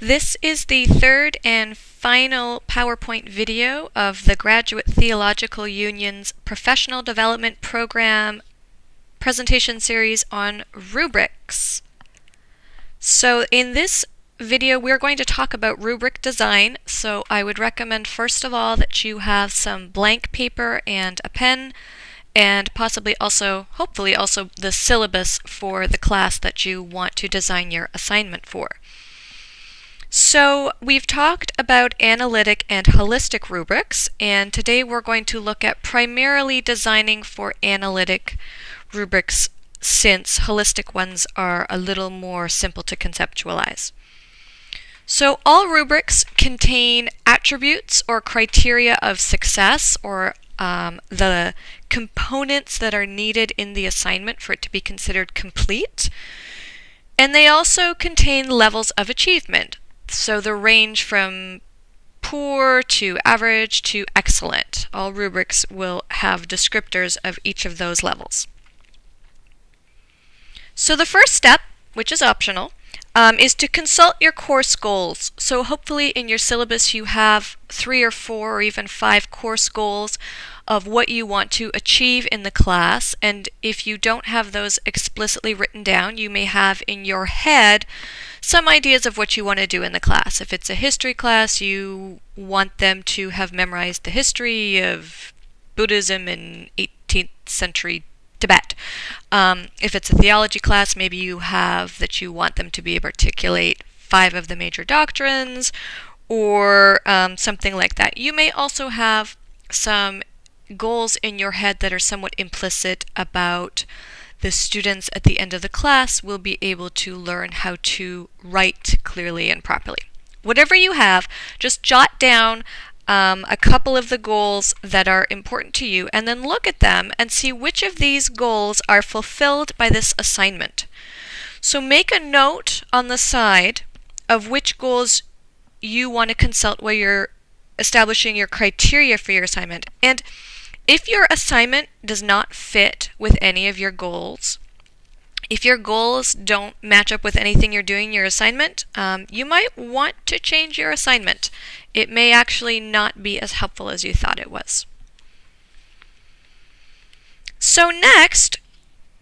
This is the third and final PowerPoint video of the Graduate Theological Union's Professional Development Program presentation series on rubrics. So in this video we're going to talk about rubric design, so I would recommend first of all that you have some blank paper and a pen, and possibly also, hopefully also, the syllabus for the class that you want to design your assignment for. So we've talked about analytic and holistic rubrics, and today we're going to look at primarily designing for analytic rubrics, since holistic ones are a little more simple to conceptualize. So all rubrics contain attributes or criteria of success, or the components that are needed in the assignment for it to be considered complete. And they also contain levels of achievement. So the range from poor to average to excellent. All rubrics will have descriptors of each of those levels. So the first step, which is optional, is to consult your course goals. So hopefully in your syllabus you have 3 or 4 or even 5 course goals of what you want to achieve in the class, and if you don't have those explicitly written down, you may have in your head some ideas of what you want to do in the class. If it's a history class, you want them to have memorized the history of Buddhism in 18th century Tibet. If it's a theology class, maybe you have that you want them to be able to articulate 5 of the major doctrines, or something like that. You may also have some goals in your head that are somewhat implicit about the students at the end of the class will be able to learn how to write clearly and properly. Whatever you have, just jot down a couple of the goals that are important to you, and then look at them and see which of these goals are fulfilled by this assignment. So make a note on the side of which goals you want to consult while you're establishing your criteria for your assignment. And if your assignment does not fit with any of your goals, if your goals don't match up with anything you're doing in your assignment, you might want to change your assignment. It may actually not be as helpful as you thought it was. So next,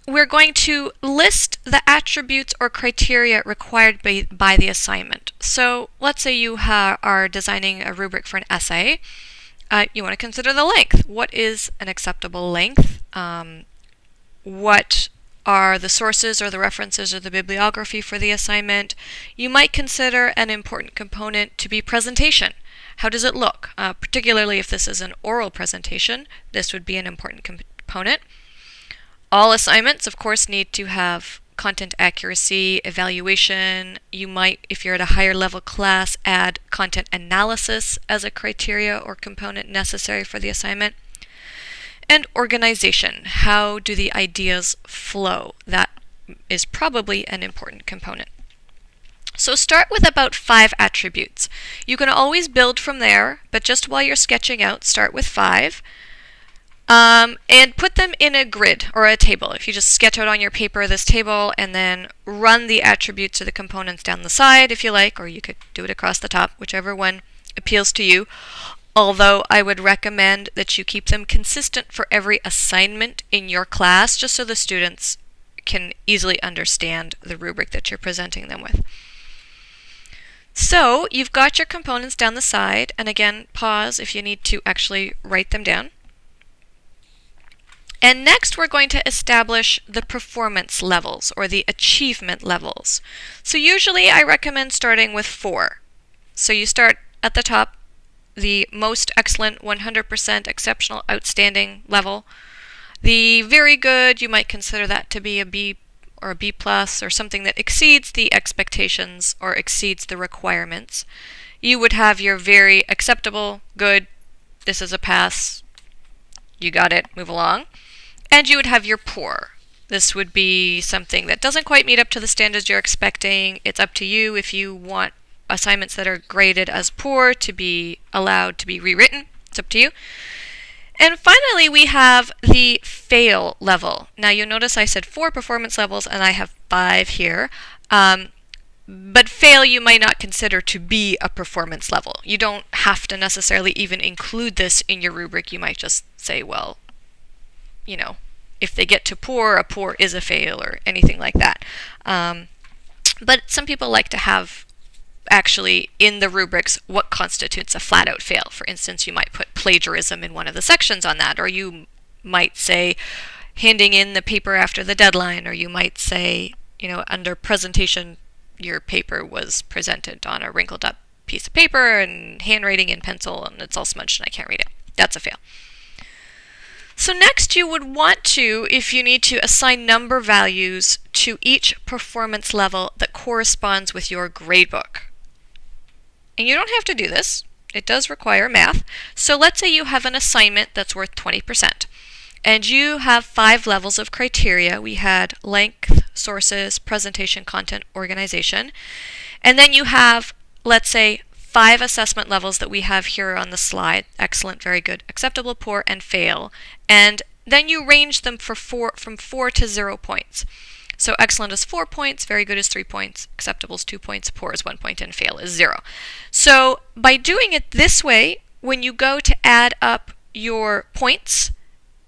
we're going to list the attributes or criteria required by the assignment. So let's say you are designing a rubric for an essay. You want to consider the length. What is an acceptable length? What are the sources or the references or the bibliography for the assignment? You might consider an important component to be presentation. How does it look? Particularly if this is an oral presentation, this would be an important component. All assignments, of course, need to have content accuracy, evaluation. You might, if you're at a higher level class, add content analysis as a criteria or component necessary for the assignment. And organization. How do the ideas flow? That is probably an important component. So start with about 5 attributes. You can always build from there, but just while you're sketching out, start with 5. And put them in a grid or a table. If you just sketch out on your paper this table and then run the attributes or the components down the side if you like, or you could do it across the top, whichever one appeals to you. Although I would recommend that you keep them consistent for every assignment in your class, just so the students can easily understand the rubric that you're presenting them with. So you've got your components down the side, and again, pause if you need to actually write them down. And next we're going to establish the performance levels or the achievement levels. So usually I recommend starting with 4. So you start at the top, the most excellent, 100%, exceptional, outstanding level. The very good, you might consider that to be a B or a B plus, or something that exceeds the expectations or exceeds the requirements. You would have your very acceptable, good, this is a pass, you got it, move along. And you would have your poor. This would be something that doesn't quite meet up to the standards you're expecting. It's up to you if you want assignments that are graded as poor to be allowed to be rewritten. It's up to you. And finally, we have the fail level. Now you'll notice I said 4 performance levels and I have 5 here. But fail you might not consider to be a performance level. You don't have to necessarily even include this in your rubric. You might just say, well, if they get to poor, a poor is a fail or anything like that. But some people like to have actually in the rubrics what constitutes a flat out fail. For instance, you might put plagiarism in one of the sections on that, or you might say handing in the paper after the deadline, or you might say, under presentation, your paper was presented on a wrinkled up piece of paper and handwriting in pencil and it's all smudged and I can't read it. That's a fail. So next you would want to, if you need to, assign number values to each performance level that corresponds with your gradebook. And you don't have to do this. It does require math. So let's say you have an assignment that's worth 20%. And you have 5 levels of criteria. We had length, sources, presentation, content, organization. And then you have, let's say, 5 assessment levels that we have here on the slide: excellent, very good, acceptable, poor, and fail. And then you range them from 4 to 0 points. So excellent is 4 points, very good is 3 points, acceptable is 2 points, poor is 1 point, and fail is 0. So by doing it this way, when you go to add up your points,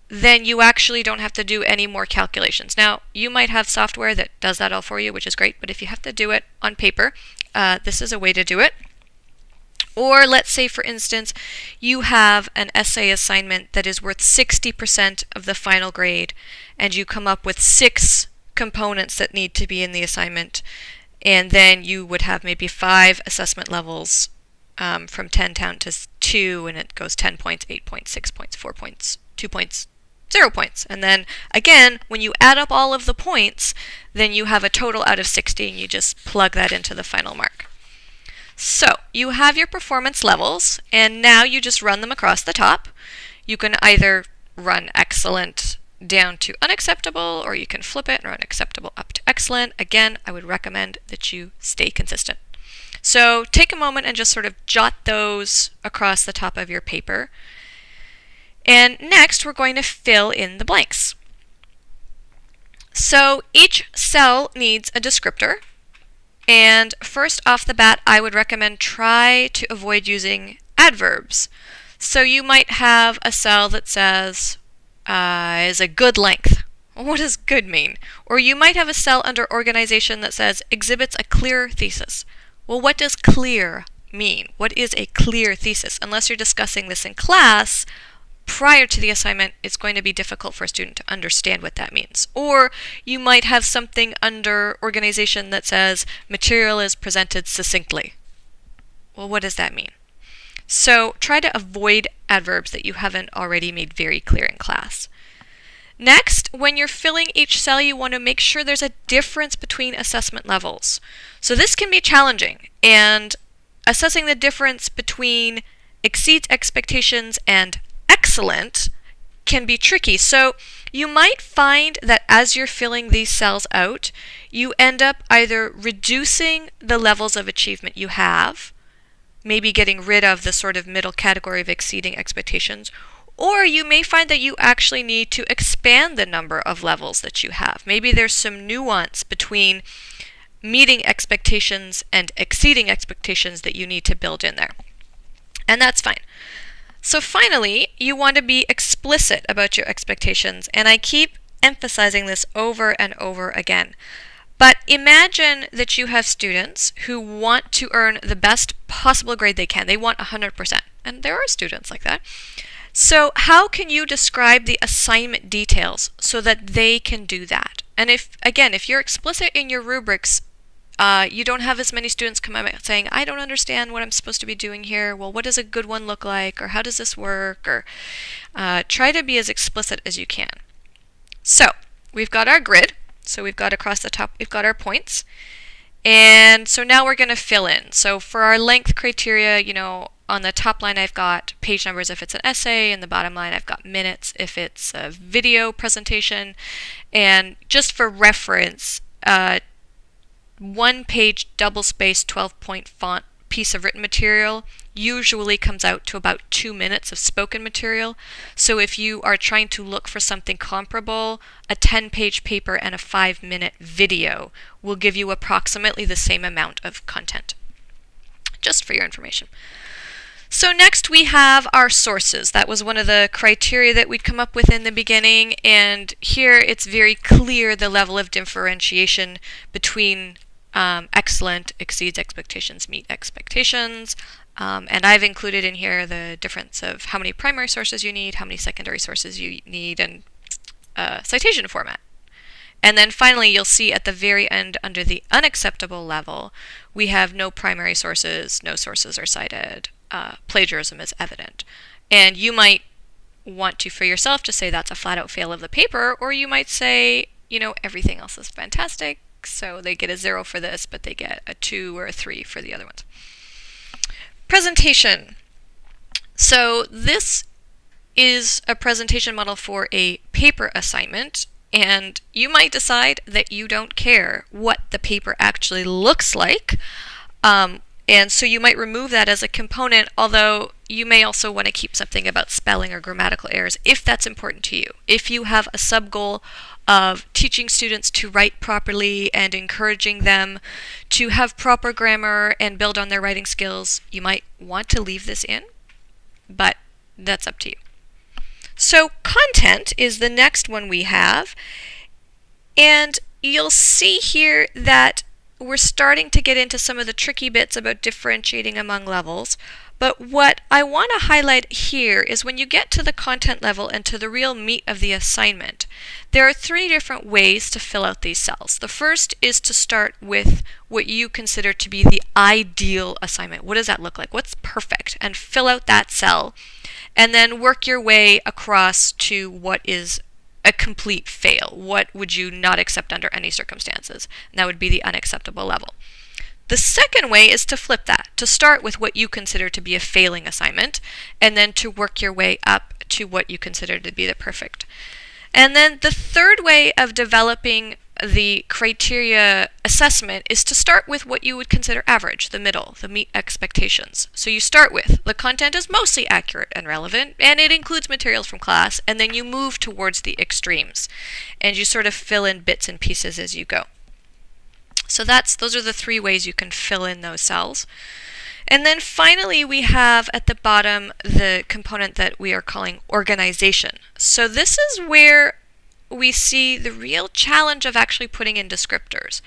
then you actually don't have to do any more calculations. Now, you might have software that does that all for you, which is great, but if you have to do it on paper, this is a way to do it. Or let's say, for instance, you have an essay assignment that is worth 60% of the final grade, and you come up with 6 components that need to be in the assignment, and then you would have maybe 5 assessment levels from 10 down to 2, and it goes 10 points, 8 points, 6 points, 4 points, 2 points, 0 points. And then again, when you add up all of the points, then you have a total out of 60 and you just plug that into the final mark. So you have your performance levels, and now you just run them across the top. You can either run excellent down to unacceptable, or you can flip it and run acceptable up to excellent. Again, I would recommend that you stay consistent. So take a moment and just sort of jot those across the top of your paper. And next, we're going to fill in the blanks. So each cell needs a descriptor. And first off the bat, I would recommend try to avoid using adverbs. So you might have a cell that says is a good length. What does good mean? Or you might have a cell under organization that says exhibits a clear thesis. Well, what does clear mean? What is a clear thesis? Unless you're discussing this in class, prior to the assignment, it's going to be difficult for a student to understand what that means. Or you might have something under organization that says material is presented succinctly. Well, what does that mean? So try to avoid adverbs that you haven't already made very clear in class. Next, when you're filling each cell, you want to make sure there's a difference between assessment levels. So this can be challenging, and assessing the difference between exceeds expectations and excellent can be tricky. So you might find that as you're filling these cells out, you end up either reducing the levels of achievement you have, maybe getting rid of the sort of middle category of exceeding expectations, or you may find that you actually need to expand the number of levels that you have. Maybe there's some nuance between meeting expectations and exceeding expectations that you need to build in there. And that's fine. So finally, you want to be explicit about your expectations, and I keep emphasizing this over and over again. But imagine that you have students who want to earn the best possible grade they can. They want 100%, and there are students like that. So how can you describe the assignment details so that they can do that? And if you're explicit in your rubrics, you don't have as many students come out saying, I don't understand what I'm supposed to be doing here. Well, what does a good one look like? Or how does this work? Or try to be as explicit as you can. So we've got our grid. So we've got across the top, we've got our points. And so now we're going to fill in. So for our length criteria, on the top line I've got page numbers if it's an essay, and the bottom line I've got minutes if it's a video presentation. And just for reference, 1-page double-spaced 12-point font piece of written material usually comes out to about 2 minutes of spoken material. So if you are trying to look for something comparable, a 10-page paper and a 5-minute video will give you approximately the same amount of content. Just for your information. So next we have our sources. That was one of the criteria that we'd come up with in the beginning, and here it's very clear the level of differentiation between excellent, exceeds expectations, meet expectations, and I've included in here the difference of how many primary sources you need, how many secondary sources you need, and citation format. And then finally, you'll see at the very end, under the unacceptable level, we have no primary sources, no sources are cited, plagiarism is evident. And you might want to, for yourself, just say that's a flat-out fail of the paper, or you might say, everything else is fantastic, so they get a 0 for this, but they get a 2 or a 3 for the other ones. Presentation. So this is a presentation model for a paper assignment, and you might decide that you don't care what the paper actually looks like, and so you might remove that as a component, although you may also want to keep something about spelling or grammatical errors if that's important to you. If you have a sub-goal of teaching students to write properly and encouraging them to have proper grammar and build on their writing skills, you might want to leave this in, but that's up to you. So content is the next one we have, and you'll see here that we're starting to get into some of the tricky bits about differentiating among levels, but what I want to highlight here is when you get to the content level and to the real meat of the assignment, there are 3 different ways to fill out these cells. The first is to start with what you consider to be the ideal assignment. What does that look like? What's perfect? And fill out that cell, and then work your way across to what is a complete fail. What would you not accept under any circumstances? And that would be the unacceptable level. The second way is to flip that, to start with what you consider to be a failing assignment, and then to work your way up to what you consider to be the perfect. And then the third way of developing the criteria assessment is to start with what you would consider average, the middle, the meet expectations. So you start with the content is mostly accurate and relevant, and it includes materials from class, and then you move towards the extremes, and you sort of fill in bits and pieces as you go. So those are the 3 ways you can fill in those cells. And then finally we have at the bottom the component that we are calling organization. So this is where we see the real challenge of actually putting in descriptors.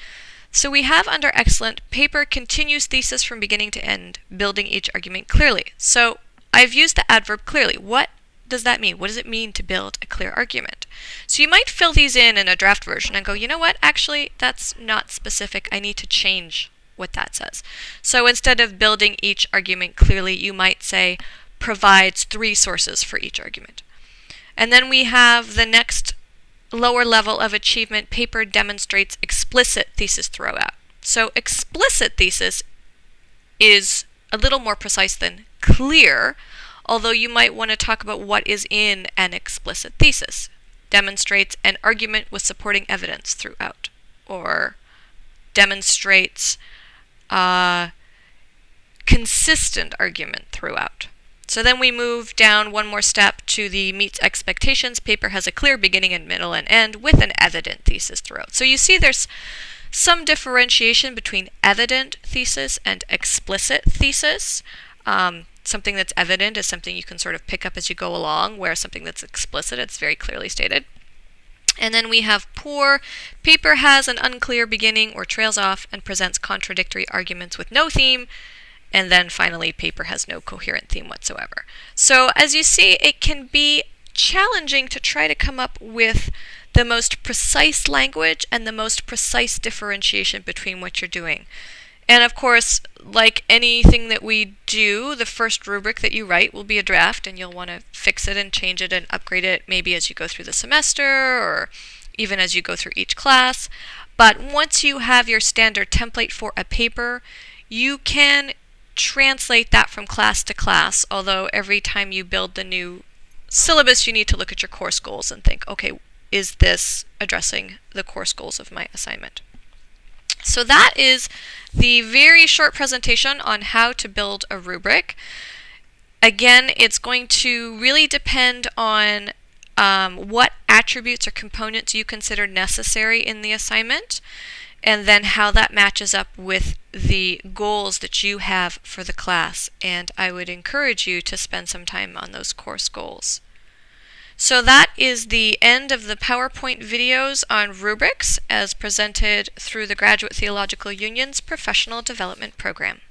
So we have under excellent, paper continues thesis from beginning to end, building each argument clearly. So I've used the adverb clearly. What does that mean? What does it mean to build a clear argument? So you might fill these in a draft version and go, you know what, actually that's not specific. I need to change what that says. So instead of building each argument clearly, you might say provides 3 sources for each argument. And then we have the next lower level of achievement, paper demonstrates explicit thesis throughout. So explicit thesis is a little more precise than clear, although you might want to talk about what is in an explicit thesis. Demonstrates an argument with supporting evidence throughout, or demonstrates a consistent argument throughout. So then we move down one more step to the meets expectations. Paper has a clear beginning and middle and end with an evident thesis throughout. So you see there's some differentiation between evident thesis and explicit thesis. Something that's evident is something you can sort of pick up as you go along, where something that's explicit, it's very clearly stated. And then we have poor. Paper has an unclear beginning or trails off and presents contradictory arguments with no theme. And then finally, paper has no coherent theme whatsoever. So as you see, it can be challenging to try to come up with the most precise language and the most precise differentiation between what you're doing. And of course, like anything that we do, the first rubric that you write will be a draft, and you'll want to fix it and change it and upgrade it maybe as you go through the semester or even as you go through each class. But once you have your standard template for a paper, you can translate that from class to class, although every time you build the new syllabus, you need to look at your course goals and think, okay, is this addressing the course goals of my assignment? So that is the very short presentation on how to build a rubric. Again, it's going to really depend on what attributes or components you consider necessary in the assignment, and then how that matches up with the goals that you have for the class. And I would encourage you to spend some time on those course goals. So that is the end of the PowerPoint videos on rubrics as presented through the Graduate Theological Union's Professional Development Program.